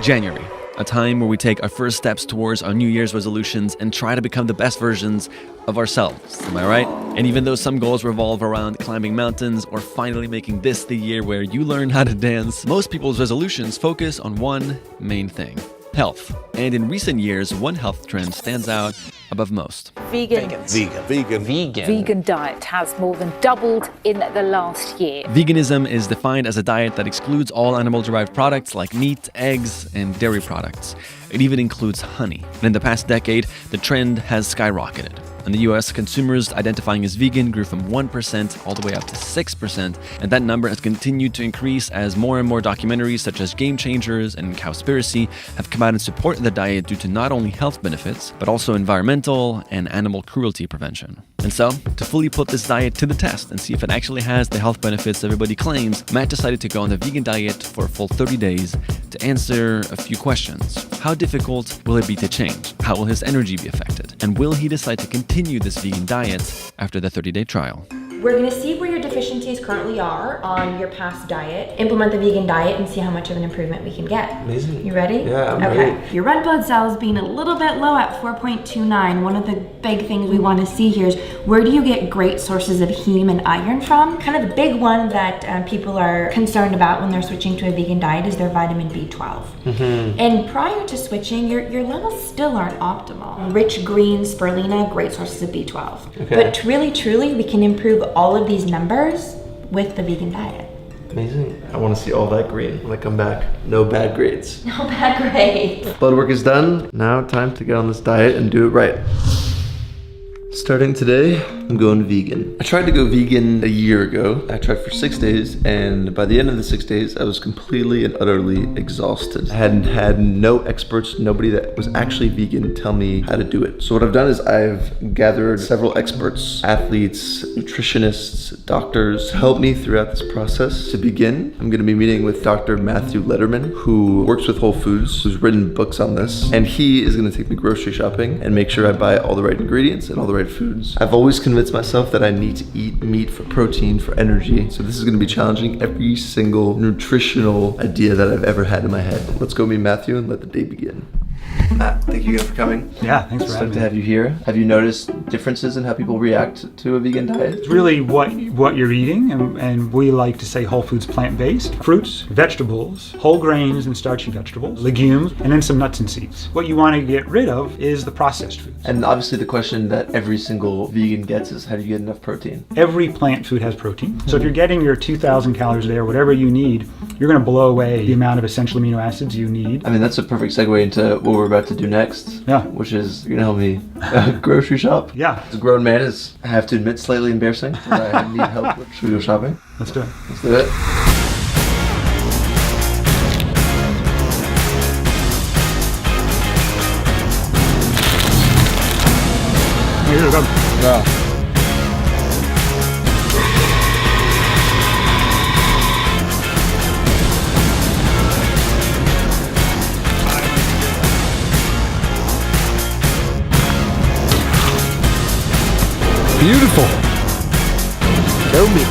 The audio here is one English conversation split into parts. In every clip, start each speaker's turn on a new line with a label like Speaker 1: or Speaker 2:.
Speaker 1: January, a time where we take our first steps towards our New Year's resolutions and try to become the best versions of ourselves. Am I right? And even though some goals revolve around climbing mountains or finally making this the year where you learn how to dance, most people's resolutions focus on one main thing: health. And in recent years, one health trend stands out above most.
Speaker 2: Vegan diet has more than doubled in the last year.
Speaker 1: Veganism is defined as a diet that excludes all animal-derived products like meat, eggs, and dairy products. It even includes honey. And in the past decade, the trend has skyrocketed. In the US, consumers identifying as vegan grew from 1% all the way up to 6%, and that number has continued to increase as more and more documentaries such as Game Changers and Cowspiracy have come out in support of the diet due to not only health benefits, but also environmental and animal cruelty prevention. And so, to fully put this diet to the test and see if it actually has the health benefits everybody claims, Matt decided to go on the vegan diet for a full 30 days to answer a few questions. How difficult will it be to change? How will his energy be affected? And will he decide to continue this vegan diet after the 30-day trial?
Speaker 3: We're gonna see where your deficiencies currently are on your past diet, implement the vegan diet, and see how much of an improvement we can get.
Speaker 4: Amazing.
Speaker 3: You ready?
Speaker 4: Yeah, I'm
Speaker 3: okay.
Speaker 4: ready.
Speaker 3: Your red blood cells being a little bit low at 4.29. One of the big things we want to see here is where do you get great sources of heme and iron from? Kind of the big one that people are concerned about when they're switching to a vegan diet is their vitamin B12. And prior to switching, your levels still aren't optimal. Rich greens, spirulina, great sources of B12.
Speaker 4: Okay.
Speaker 3: But really, truly, we can improve all of these numbers with the vegan diet.
Speaker 4: Amazing. I want to see all that green when I come back. No bad grades.
Speaker 3: No bad grades.
Speaker 4: Blood work is done. Now time to get on this diet and do it right. Starting today, I'm going vegan. I tried to go vegan a year ago. I tried for 6 days, and by the end of the 6 days, I was completely and utterly exhausted. I hadn't had no experts, nobody that was actually vegan tell me how to do it. So what I've done is I've gathered several experts, athletes, nutritionists, doctors, to help me throughout this process. To begin, I'm gonna be meeting with Dr. Matthew Letterman, who works with Whole Foods, who's written books on this, and he is gonna take me grocery shopping and make sure I buy all the right ingredients and all the right foods. I've always convinced myself that I need to eat meat for protein, for energy. So this is gonna be challenging every single nutritional idea that I've ever had in my head. Let's go meet Matthew and let the day begin. Matt, thank you again for coming.
Speaker 5: Yeah, thanks for having me.
Speaker 4: It's good to have you here. Have you noticed differences in how people react to a vegan diet?
Speaker 5: It's really what you're eating, and we like to say whole foods, plant-based, fruits, vegetables, whole grains and starchy vegetables, legumes, and then some nuts and seeds. What you want to get rid of is the processed foods.
Speaker 4: And obviously the question that every single vegan gets is, how do you get enough protein?
Speaker 5: Every plant food has protein. So if you're getting your 2,000 calories a day or whatever you need, you're going to blow away the amount of essential amino acids you need.
Speaker 4: I mean, that's a perfect segue into what we're about to do next.
Speaker 5: Yeah.
Speaker 4: Which is, you're gonna help me grocery shop.
Speaker 5: Yeah.
Speaker 4: As a grown man, is, I have to admit, slightly embarrassing that I need help. Should we go shopping?
Speaker 5: Let's do it.
Speaker 4: Let's do it.
Speaker 5: Here we go.
Speaker 4: Yeah.
Speaker 6: Beautiful. Show me.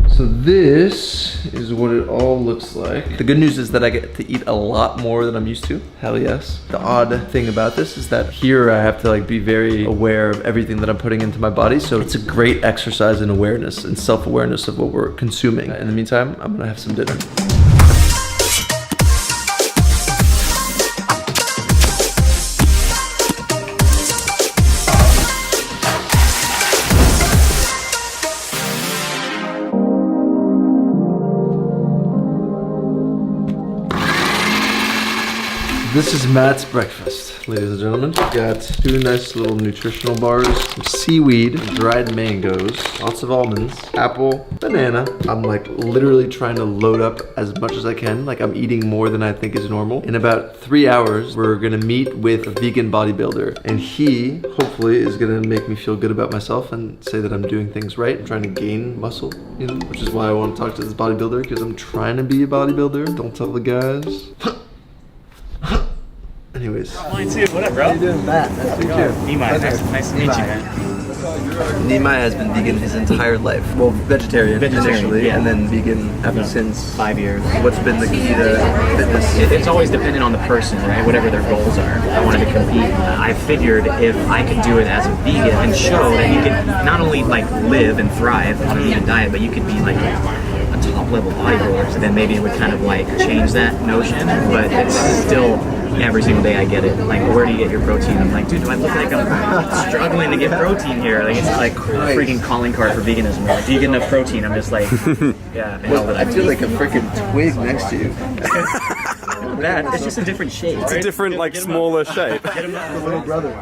Speaker 4: So this is what it all looks like. The good news is that I get to eat a lot more than I'm used to. Hell yes. The odd thing about this is that here I have to be very aware of everything that I'm putting into my body. So it's a great exercise in awareness and self-awareness of what we're consuming. In the meantime, I'm gonna have some dinner. This is Matt's breakfast, ladies and gentlemen. We've got 2 nice little nutritional bars, some seaweed, dried mangoes, lots of almonds, apple, banana. I'm literally trying to load up as much as I can. I'm eating more than I think is normal. In about 3 hours, we're gonna meet with a vegan bodybuilder, and he hopefully is gonna make me feel good about myself and say that I'm doing things right. I'm trying to gain muscle, which is why I want to talk to this bodybuilder, because I'm trying to be a bodybuilder. Don't tell the guys. Anyways.
Speaker 7: Mine too. What up, bro?
Speaker 6: How you doing, Matt? Nice to meet you.
Speaker 7: Nice to meet you, man.
Speaker 4: Nehemiah has been vegan his entire life. Well, vegetarian initially,
Speaker 7: yeah.
Speaker 4: and then vegan ever since.
Speaker 7: 5 years.
Speaker 4: What's been the key to fitness?
Speaker 7: It's always dependent on the person, right? Whatever their goals are. I wanted to compete. I figured if I could do it as a vegan and show that you can not only like live and thrive on a vegan diet, but you could be like a top level bodybuilder, then maybe it would kind of like change that notion. But it's still every single day I get it. Like, where do you get your protein? I'm like, dude, do I look like I'm struggling to get protein here? Like, it's like a freaking calling card for veganism. Like, do you get enough protein? I'm just like, yeah.
Speaker 4: I feel like a freaking twig next to you.
Speaker 7: That it's just a different shape.
Speaker 8: It's a different, like, smaller shape.
Speaker 7: Get him up.
Speaker 4: Little brother.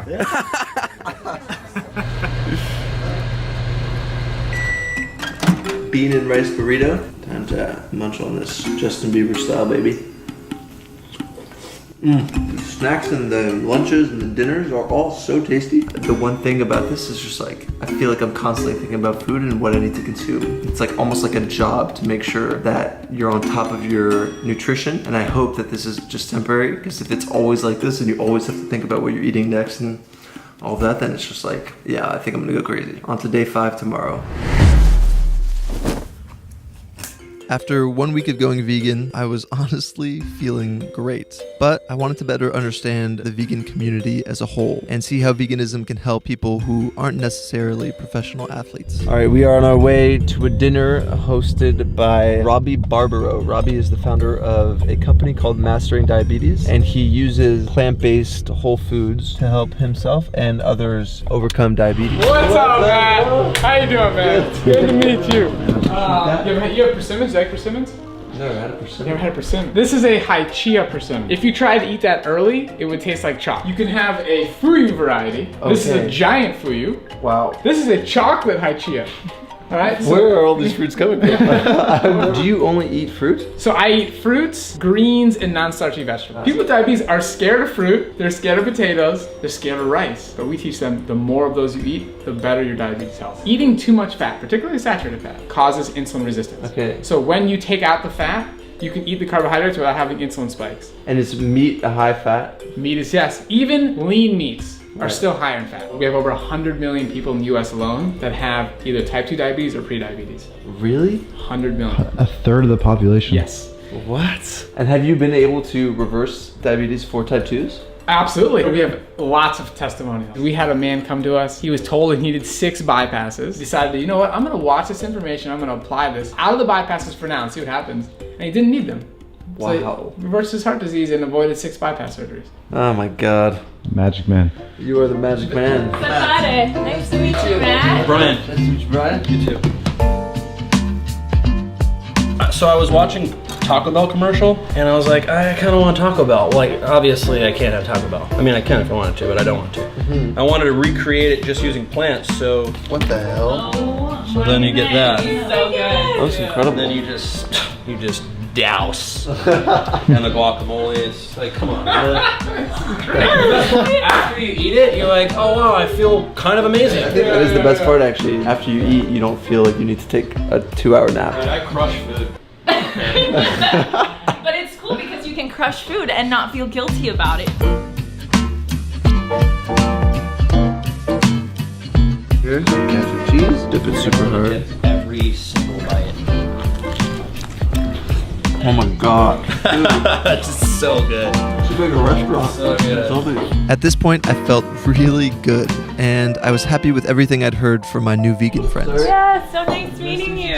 Speaker 4: Bean and rice burrito. Time to munch on this Justin Bieber style, baby. The snacks and the lunches and the dinners are all so tasty. The one thing about this is just like, I feel like I'm constantly thinking about food and what I need to consume. It's like almost like a job to make sure that you're on top of your nutrition. And I hope that this is just temporary, because if it's always like this and you always have to think about what you're eating next and all that, then it's just like, yeah, I think I'm gonna go crazy. On to day 5 tomorrow. After 1 week of going vegan, I was honestly feeling great. But I wanted to better understand the vegan community as a whole and see how veganism can help people who aren't necessarily professional athletes. All right, we are on our way to a dinner hosted by Robbie Barbaro. Robbie is the founder of a company called Mastering Diabetes, and he uses plant-based whole foods to help himself and others overcome diabetes.
Speaker 6: What's up, man? How you doing, man? Good to meet you. You have persimmons? You like persimmons?
Speaker 4: Never had a persimmon.
Speaker 6: Never had a persimmon. This is a high chia persimmon. If you tried to eat that early, it would taste like chalk. You can have a fuyu variety. This is a giant fuyu.
Speaker 4: Wow.
Speaker 6: This is a chocolate high chia. All right. So,
Speaker 4: where are all these fruits coming from? Do you only eat fruit?
Speaker 6: So I eat fruits, greens, and non-starchy vegetables. People with diabetes are scared of fruit, they're scared of potatoes, they're scared of rice. But we teach them the more of those you eat, the better your diabetes health. Eating too much fat, particularly saturated fat, causes insulin resistance.
Speaker 4: Okay.
Speaker 6: So when you take out the fat, you can eat the carbohydrates without having insulin spikes.
Speaker 4: And is meat a high fat?
Speaker 6: Meat is, yes. Even lean meats are still higher in fat. We have over 100 million people in the US alone that have either type 2 diabetes or pre-diabetes.
Speaker 4: Really?
Speaker 6: 100 million.
Speaker 9: A third of the population?
Speaker 6: Yes.
Speaker 4: What? And have you been able to reverse diabetes for type 2s?
Speaker 6: Absolutely. We have lots of testimonials. We had a man come to us. He was told he needed 6 bypasses. Decided, you know what, I'm gonna watch this information, I'm gonna apply this out of the bypasses for now and see what happens. And he didn't need them.
Speaker 4: Wow.
Speaker 6: So he reversed his heart disease and avoided 6 bypass surgeries.
Speaker 4: Oh my God.
Speaker 9: Magic man.
Speaker 4: You are the magic man.
Speaker 10: Satare. Nice to meet you, Matt.
Speaker 8: Brian.
Speaker 4: Nice to meet you, Brian. You too.
Speaker 11: So I was watching Taco Bell commercial, and I was like, I kind of want Taco Bell. Like, obviously I can't have Taco Bell. I mean, I can if I wanted to, but I don't want to. I wanted to recreate it just using plants, so...
Speaker 4: What the hell?
Speaker 11: So then you get that.
Speaker 10: So good.
Speaker 4: That's incredible.
Speaker 11: And then you just douse. And the guacamole is like, come on, man. After you eat it, you're like, oh wow, I feel kind of amazing.
Speaker 4: I think that is the best part, actually. After you eat, you don't feel like you need to take a 2-hour nap.
Speaker 11: Dude, I crush food.
Speaker 10: But it's cool because you can crush food and not feel guilty about it.
Speaker 4: Here's some cashew cheese. Dip it super hard.
Speaker 11: Every single bite.
Speaker 4: Oh my God.
Speaker 11: That's so good.
Speaker 4: It's like a restaurant.
Speaker 11: So good.
Speaker 4: At this point, I felt really good, and I was happy with everything I'd heard from my new vegan friends.
Speaker 10: Yeah, so nice meeting you.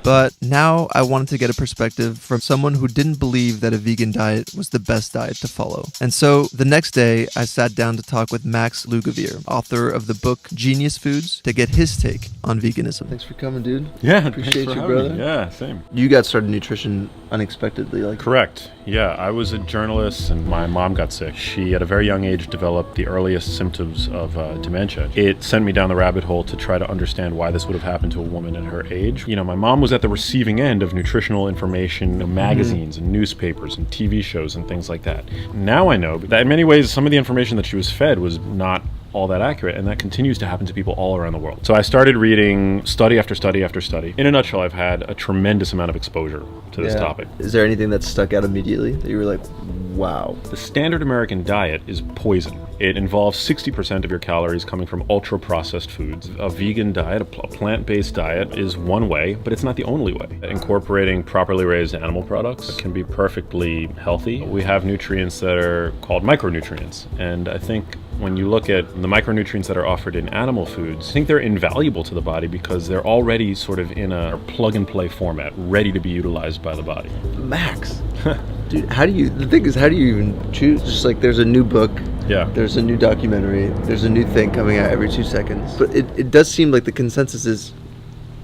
Speaker 4: But now I wanted to get a perspective from someone who didn't believe that a vegan diet was the best diet to follow. And so the next day, I sat down to talk with Max Lugavere, author of the book Genius Foods, to get his take on veganism. Thanks for coming, dude.
Speaker 8: Yeah,
Speaker 4: Appreciate
Speaker 8: thanks for
Speaker 4: you,
Speaker 8: having
Speaker 4: brother.
Speaker 8: me. Yeah, same.
Speaker 4: You got started in nutrition unexpectedly, like.
Speaker 8: Correct. Yeah, I was a journalist and my mom got sick. She, at a very young age, developed the earliest symptoms of dementia. It sent me down the rabbit hole to try to understand why this would have happened to a woman at her age. You know, my mom was at the receiving end of nutritional information, magazines and newspapers and TV shows and things like that. Now I know that in many ways, some of the information that she was fed was not all that accurate, and that continues to happen to people all around the world. So I started reading study after study after study. In a nutshell, I've had a tremendous amount of exposure to this topic.
Speaker 4: Is there anything that stuck out immediately that you were like, wow?
Speaker 8: The standard American diet is poison. It involves 60% of your calories coming from ultra-processed foods. A vegan diet, a plant-based diet, is one way, but it's not the only way. Incorporating properly raised animal products can be perfectly healthy. We have nutrients that are called micronutrients, and I think when you look at the micronutrients that are offered in animal foods, I think they're invaluable to the body because they're already sort of in a plug-and-play format, ready to be utilized by the body.
Speaker 4: Max, dude, the thing is, how do you even choose? Just like there's a new book, there's a new documentary, there's a new thing coming out every 2 seconds. But it does seem like the consensus is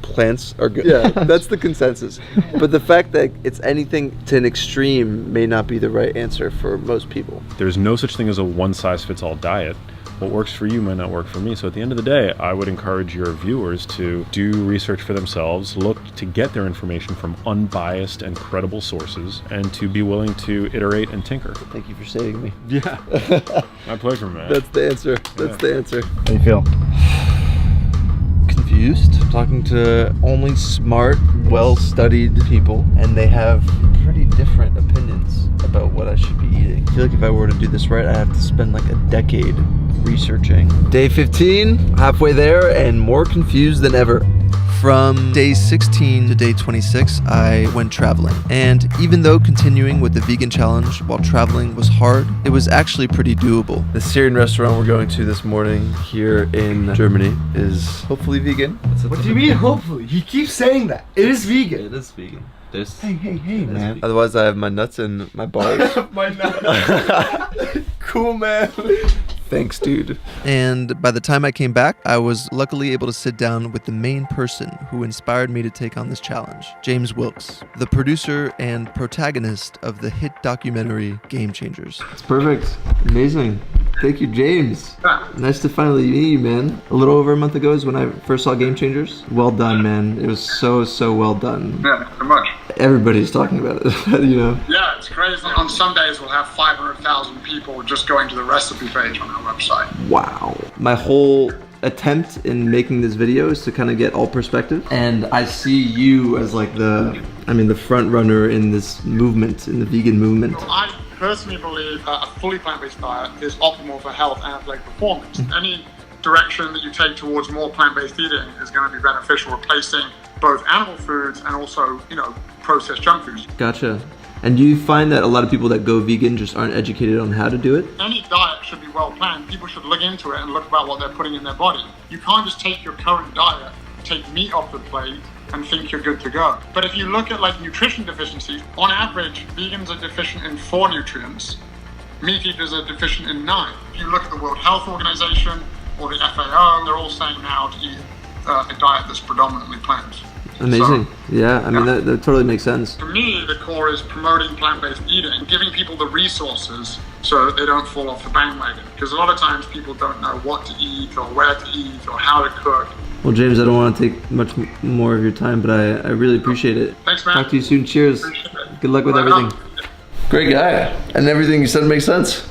Speaker 4: plants are good. Yeah, that's the consensus. But the fact that it's anything to an extreme may not be the right answer for most people.
Speaker 8: There's no such thing as a one-size-fits-all diet. What works for you might not work for me. So at the end of the day, I would encourage your viewers to do research for themselves, look to get their information from unbiased and credible sources, and to be willing to iterate and tinker.
Speaker 4: Thank you for saving me.
Speaker 8: Yeah. My pleasure, man.
Speaker 4: That's the answer. That's the answer.
Speaker 9: How do you feel?
Speaker 4: Confused. Talking to only smart, well-studied people, and they have pretty different opinions about what I should be eating. I feel like if I were to do this right, I'd have to spend like a decade researching. Day 15, halfway there, and more confused than ever. From day 16 to day 26, I went traveling. And even though continuing with the vegan challenge while traveling was hard, it was actually pretty doable. The Syrian restaurant we're going to this morning here in Germany is hopefully vegan.
Speaker 12: What do you mean hopefully? He keeps saying that. It is vegan.
Speaker 4: It is vegan.
Speaker 12: Hey, man.
Speaker 4: Otherwise, I have my nuts and my balls.
Speaker 12: My nuts. Cool, man.
Speaker 4: Thanks, dude. And by the time I came back, I was luckily able to sit down with the main person who inspired me to take on this challenge, James Wilkes, the producer and protagonist of the hit documentary Game Changers. It's perfect. Amazing. Thank you, James. Nice to finally meet you, man. A little over a month ago is when I first saw Game Changers. Well done, man. It was so well done.
Speaker 13: Yeah, so much.
Speaker 4: Everybody's talking about it, you know?
Speaker 13: Yeah, it's crazy. On some days we'll have 500,000 people just going to the recipe page on our website.
Speaker 4: Wow. My whole attempt in making this video is to kind of get all perspective. And I see you as like the front runner in this movement, in the vegan movement.
Speaker 13: I personally believe a fully plant-based diet is optimal for health and athletic performance. Any direction that you take towards more plant-based eating is going to be beneficial, replacing both animal foods and also, processed junk foods.
Speaker 4: Gotcha. And do you find that a lot of people that go vegan just aren't educated on how to do it?
Speaker 13: Any diet should be well planned. People should look into it and look about what they're putting in their body. You can't just take your current diet, take meat off the plate, and think you're good to go. But if you look at like nutrition deficiencies, on average, vegans are deficient in 4 nutrients. Meat eaters are deficient in 9. If you look at the World Health Organization or the FAO, they're all saying now to eat a diet that's predominantly plant.
Speaker 4: Amazing. Yeah, that totally makes sense.
Speaker 13: For me, the core is promoting plant-based eating, giving people the resources so that they don't fall off the bandwagon. Because a lot of times people don't know what to eat or where to eat or how to cook.
Speaker 4: Well, James, I don't want to take much more of your time, but I really appreciate it.
Speaker 13: Thanks, man.
Speaker 4: Talk to you soon. Cheers. Good luck with everything. Great guy. And everything you said makes sense.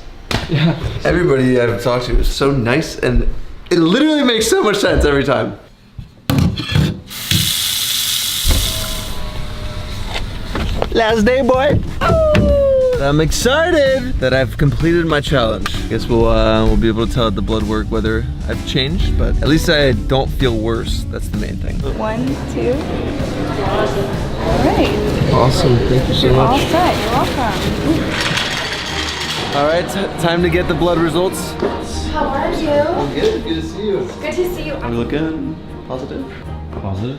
Speaker 4: Yeah. Everybody I've talked to is so nice, and it literally makes so much sense every time. Last day, boy. I'm excited that I've completed my challenge. Guess we'll be able to tell at the blood work whether I've changed, but at least I don't feel worse. That's the main thing.
Speaker 14: 1, 2. All right.
Speaker 4: Awesome. Thank you so much.
Speaker 14: All set. You're welcome.
Speaker 4: All right, time to get the blood results.
Speaker 14: How are you?
Speaker 4: I'm good. Good to see you.
Speaker 14: Good to see you.
Speaker 4: Are we looking positive?
Speaker 9: Positive?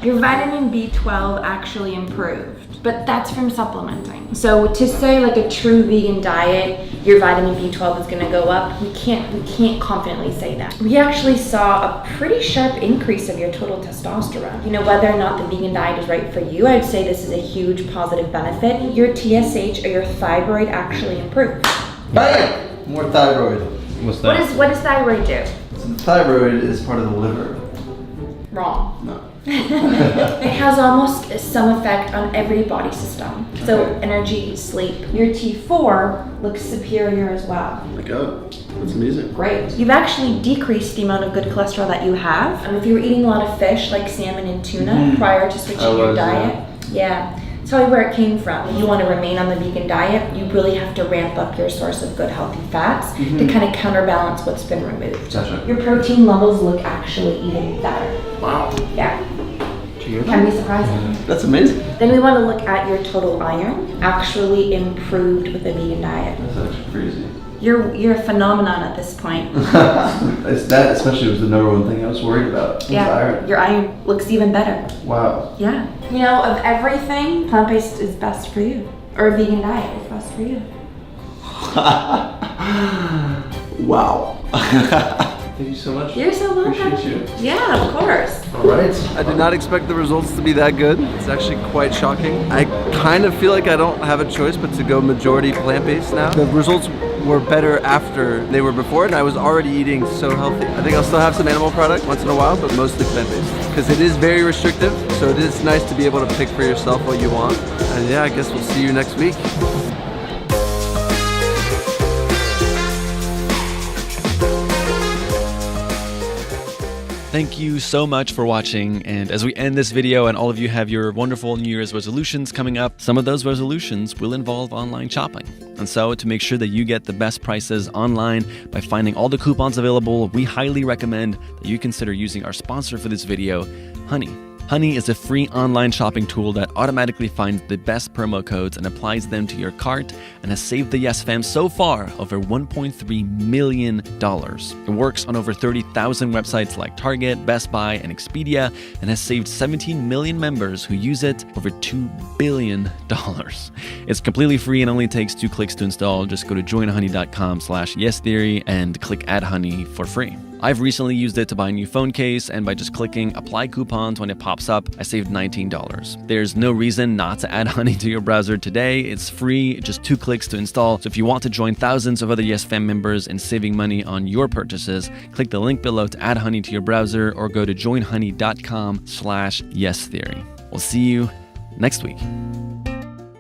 Speaker 3: Your vitamin B12 actually improved, but that's from supplementing. So to say like a true vegan diet, your vitamin B12 is gonna go up, we can't confidently say that. We actually saw a pretty sharp increase of your total testosterone. Whether or not the vegan diet is right for you, I'd say this is a huge positive benefit. Your TSH or your thyroid actually improved.
Speaker 4: Bam! More thyroid.
Speaker 9: What's that?
Speaker 3: What does thyroid do?
Speaker 4: So the thyroid is part of the liver.
Speaker 3: Wrong.
Speaker 4: No.
Speaker 3: It has almost some effect on every body system. So energy, sleep. Your T4 looks superior as well.
Speaker 4: Oh my god, that's amazing.
Speaker 3: Great. You've actually decreased the amount of good cholesterol that you have. If you were eating a lot of fish like salmon and tuna prior to switching your diet, it's probably where it came from. If you want to remain on the vegan diet, you really have to ramp up your source of good healthy fats to kind of counterbalance what's been removed.
Speaker 4: Gotcha.
Speaker 3: Your protein levels look actually even better.
Speaker 4: Wow.
Speaker 3: Yeah. Can be surprising.
Speaker 4: That's amazing.
Speaker 3: Then we want to look at your total iron, actually improved with a vegan diet.
Speaker 4: That's actually crazy.
Speaker 3: You're a phenomenon at this point.
Speaker 4: It's that especially was the number one thing I was worried about.
Speaker 3: Yeah,
Speaker 4: Iron.
Speaker 3: your iron looks even better.
Speaker 4: Wow.
Speaker 3: Yeah. You know, of everything, plant-based is best for you. Or a vegan diet is best for you.
Speaker 4: Wow. Thank you so much.
Speaker 3: You're so welcome.
Speaker 4: Appreciate you.
Speaker 3: Yeah, of course.
Speaker 4: All right. I did not expect the results to be that good. It's actually quite shocking. I kind of feel like I don't have a choice but to go majority plant-based now. The results were better after they were before, and I was already eating so healthy. I think I'll still have some animal product once in a while, but mostly plant-based. Because it is very restrictive, so it is nice to be able to pick for yourself what you want. And yeah, I guess we'll see you next week.
Speaker 1: Thank you so much for watching, and as we end this video and all of you have your wonderful New Year's resolutions coming up, some of those resolutions will involve online shopping. And so to make sure that you get the best prices online by finding all the coupons available, we highly recommend that you consider using our sponsor for this video, Honey. Honey is a free online shopping tool that automatically finds the best promo codes and applies them to your cart and has saved the Yes Fam so far over $1.3 million. It works on over 30,000 websites like Target, Best Buy, and Expedia and has saved 17 million members who use it over $2 billion. It's completely free and only takes 2 clicks to install. Just go to joinhoney.com/yestheory and click Add Honey for free. I've recently used it to buy a new phone case, and by just clicking apply coupons when it pops up, I saved $19. There's no reason not to add Honey to your browser today. It's free, just 2 clicks to install. So if you want to join thousands of other Yes Fam members in saving money on your purchases, click the link below to add Honey to your browser or go to joinhoney.com/yestheory. We'll see you next week.